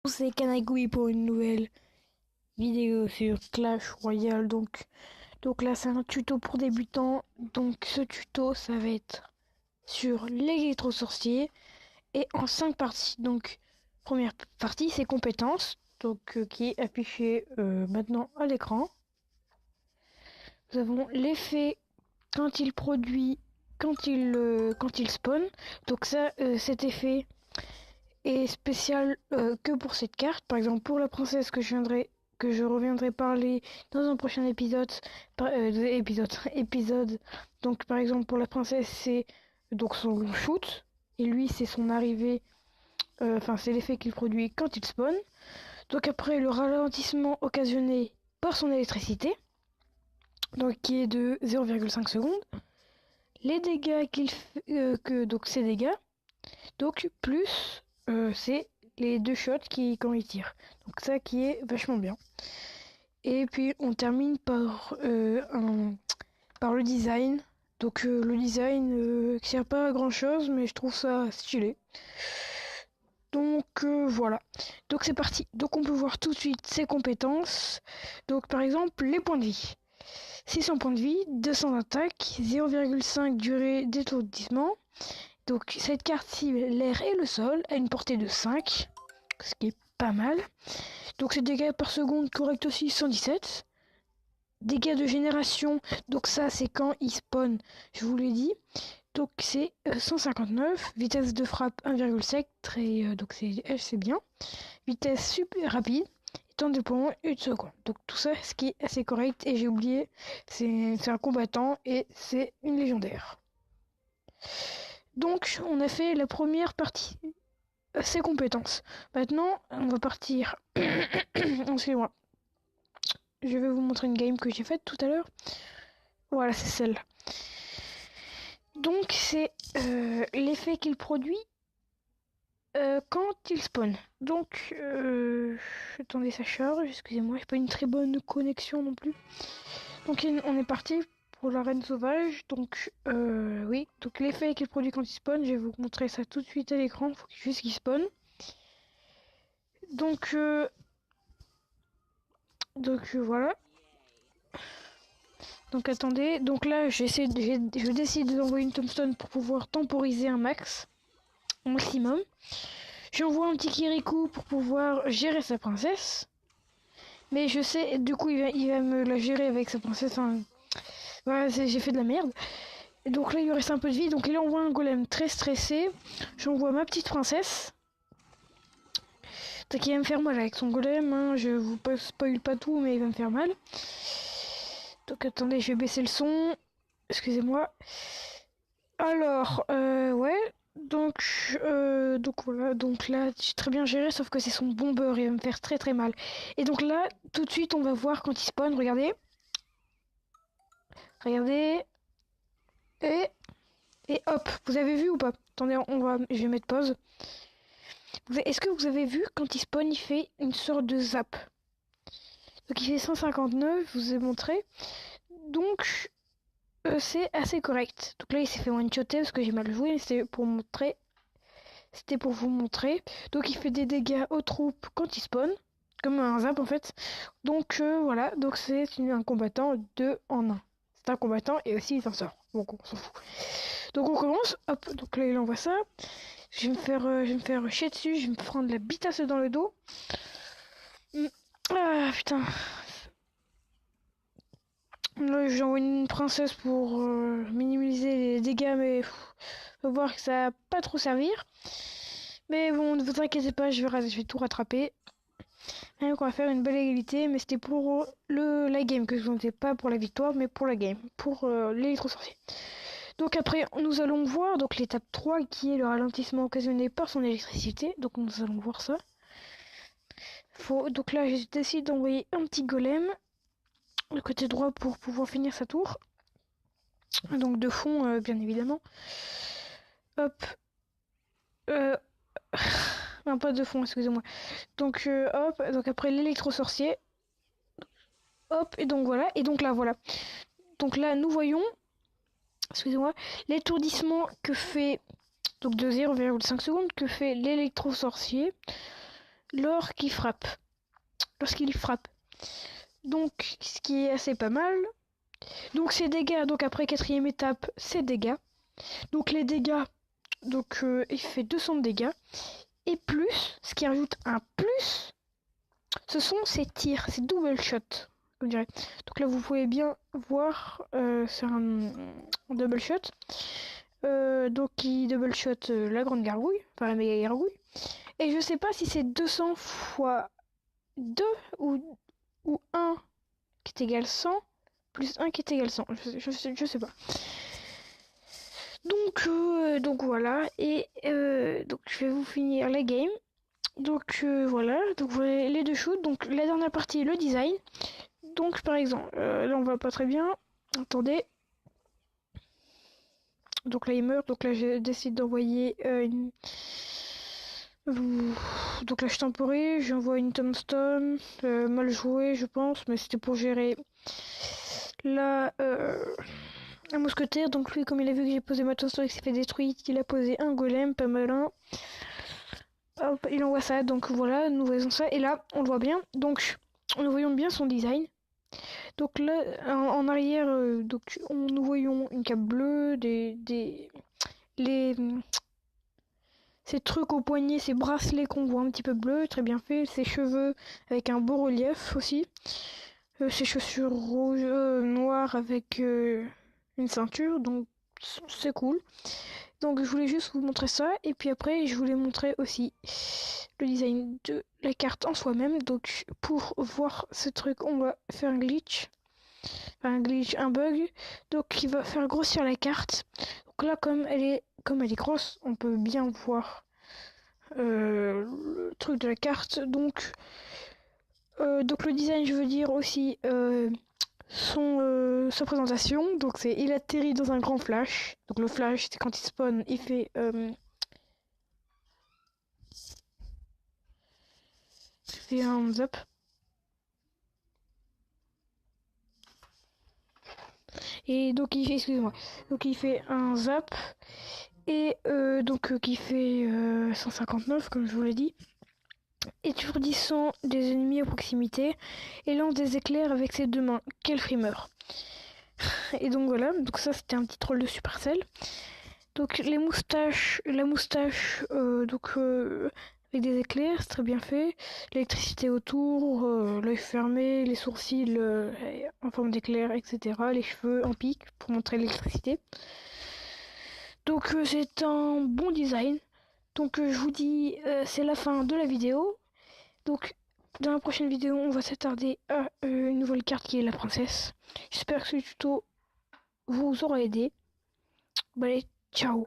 C'est Kanagui pour une nouvelle vidéo sur Clash Royale. Donc là, c'est un tuto pour débutants. Donc ce tuto, ça va être sur l'électro-sorcier et en 5 parties. Donc, première partie, c'est compétences, qui est affiché maintenant à l'écran. Nous avons l'effet quand il produit, quand il spawn. Donc ça, cet effet est spécial que pour cette carte. Par exemple, pour la princesse que je reviendrai parler dans un prochain épisode. Épisode. Donc par exemple pour la princesse, c'est donc son shoot et lui c'est son arrivée. Enfin c'est l'effet qu'il produit quand il spawn. Donc après le ralentissement occasionné par son électricité, donc qui est de 0,5 secondes. Les dégâts qu'il fait, donc ces dégâts, donc plus c'est les 2 shots quand il tire. Donc ça qui est vachement bien. Et puis on termine par le design. Donc le design qui sert pas à grand chose, mais je trouve ça stylé. Donc voilà. Donc c'est parti. Donc on peut voir tout de suite ses compétences. Donc par exemple les points de vie. 600 points de vie, 200 d'attaque, 0,5 durée d'étourdissement. Donc cette carte cible l'air et le sol a une portée de 5, ce qui est pas mal. Donc c'est dégâts par seconde correct aussi 117. Dégâts de génération, donc ça c'est quand il spawn, je vous l'ai dit. Donc c'est 159, vitesse de frappe 1,7 et donc c'est bien. Vitesse super rapide, temps de déploiement 1 seconde. Donc tout ça ce qui est assez correct et j'ai oublié, c'est un combattant et c'est une légendaire. Donc on a fait la première partie, ses compétences. Maintenant on va partir, excusez-moi. Je vais vous montrer une game que j'ai faite tout à l'heure. Voilà, c'est celle. Donc c'est l'effet qu'il produit quand il spawn. Donc attendez, ça charge. Excusez-moi, j'ai pas une très bonne connexion non plus. Donc on est parti pour l'arène sauvage. Donc oui, donc l'effet qu'il produit quand il spawn, je vais vous montrer ça tout de suite à l'écran. Faut juste qu'il spawn. Donc voilà. Donc attendez, donc là je décide d'envoyer une tombstone pour pouvoir temporiser un maximum. J'envoie un petit Kirikou pour pouvoir gérer sa princesse. Mais je sais, du coup il va me la gérer avec sa princesse. Enfin, voilà, j'ai fait de la merde. Et donc là il lui reste un peu de vie, donc il envoie un golem très stressé. J'envoie ma petite princesse. Donc il va me faire mal avec son golem, hein. Je vous spoil pas tout mais il va me faire mal. Donc attendez, je vais baisser le son. Excusez-moi. Alors, ouais. Donc voilà. Donc là, j'ai très bien géré, sauf que c'est son bomber. Il va me faire très très mal. Et donc là, tout de suite, on va voir quand il spawn. Regardez. Regardez. Et, et hop. Vous avez vu ou pas? Attendez, je vais mettre pause. Est-ce que vous avez vu quand il spawn, il fait une sorte de zap? Donc il fait 159, je vous ai montré. Donc c'est assez correct. Donc là il s'est fait one-shotter parce que j'ai mal joué, mais c'était pour vous montrer. Donc il fait des dégâts aux troupes quand il spawn, comme un zap en fait. Donc voilà, donc c'est un combattant 2 en 1. C'est un combattant et aussi il s'en sort. Donc on s'en fout. Donc on commence, hop, donc là il envoie ça. Je vais me faire chier dessus, je vais me prendre la bitasse dans le dos. Ah putain. Là, j'envoie une princesse pour minimiser les dégâts, mais faut voir que ça va pas trop servir. Mais bon, ne vous inquiétez pas, je vais tout rattraper. Et donc on va faire une belle égalité, mais c'était pour la game que je ne faisais pas pour la victoire, mais pour la game, pour l'électro-sorcier. Donc après, nous allons voir donc l'étape 3 qui est le ralentissement occasionné par son électricité. Donc nous allons voir ça. Donc là, je décide d'envoyer un petit golem de côté droit pour pouvoir finir sa tour. Donc de fond, bien évidemment. Hop. Non, pas de fond, excusez-moi. Donc hop, donc après l'électro-sorcier. Hop, et donc voilà. Et donc là, voilà. Donc là, nous voyons, excusez-moi, l'étourdissement que fait, donc de 0,5 secondes, que fait l'électro-sorcier. lorsqu'il frappe. Donc, ce qui est assez pas mal. Donc, ses dégâts, donc après quatrième étape, ses dégâts. Donc, les dégâts, donc il fait 200 de dégâts. Et plus, ce qui rajoute un plus, ce sont ses tirs, ses double shots, on dirait. Donc là, vous pouvez bien voir, c'est un double shot. Donc il double shot la grande gargouille, enfin la méga gargouille. Et je sais pas si c'est 200 fois 2 ou 1 qui est égal 100 plus 1 qui est égal 100. Je sais pas. Donc voilà. Et donc je vais vous finir la game. Donc voilà. Donc voilà les deux shoots. Donc la dernière partie, le design. Donc par exemple, là on voit pas très bien. Attendez. Donc là il meurt. Donc là je décide d'envoyer une... Donc là je temporise, j'envoie une tombstone, mal joué je pense, mais c'était pour gérer là un mousquetaire. Donc lui, comme il a vu que j'ai posé ma tombstone et que s'est fait détruire, il a posé un golem, pas malin. Hop, il envoie ça, donc voilà, nous voyons ça. Et là, on le voit bien, donc nous voyons bien son design. Donc là, en arrière, donc nous voyons une cape bleue, ces trucs au poignet, ces bracelets qu'on voit un petit peu bleus, très bien fait. Ses cheveux avec un beau relief aussi. Ses chaussures rouges, noires avec une ceinture, donc c'est cool. Donc je voulais juste vous montrer ça, et puis après je voulais montrer aussi le design de la carte en soi-même. Donc pour voir ce truc, on va faire un glitch, un bug, donc qui va faire grossir la carte. Donc là, comme elle est grosse, on peut bien voir le truc de la carte. Donc le design, je veux dire aussi sa présentation. Donc c'est il atterrit dans un grand flash. Donc le flash, c'est quand il spawn, il fait un zap. Et donc il fait, excusez-moi, donc il fait un zap et qui fait 159 comme je vous l'ai dit, étourdissant des ennemis à proximité et lance des éclairs avec ses deux mains. Quel frimeur! Et donc voilà, donc ça c'était un petit troll de Supercell. Donc la moustache, avec des éclairs, c'est très bien fait. L'électricité autour, l'œil fermé, les sourcils en forme d'éclair, etc. Les cheveux en pique pour montrer l'électricité. Donc c'est un bon design. Donc je vous dis, c'est la fin de la vidéo. Donc dans la prochaine vidéo, on va s'attarder à une nouvelle carte qui est la princesse. J'espère que ce tuto vous aura aidé. Bah, allez, ciao!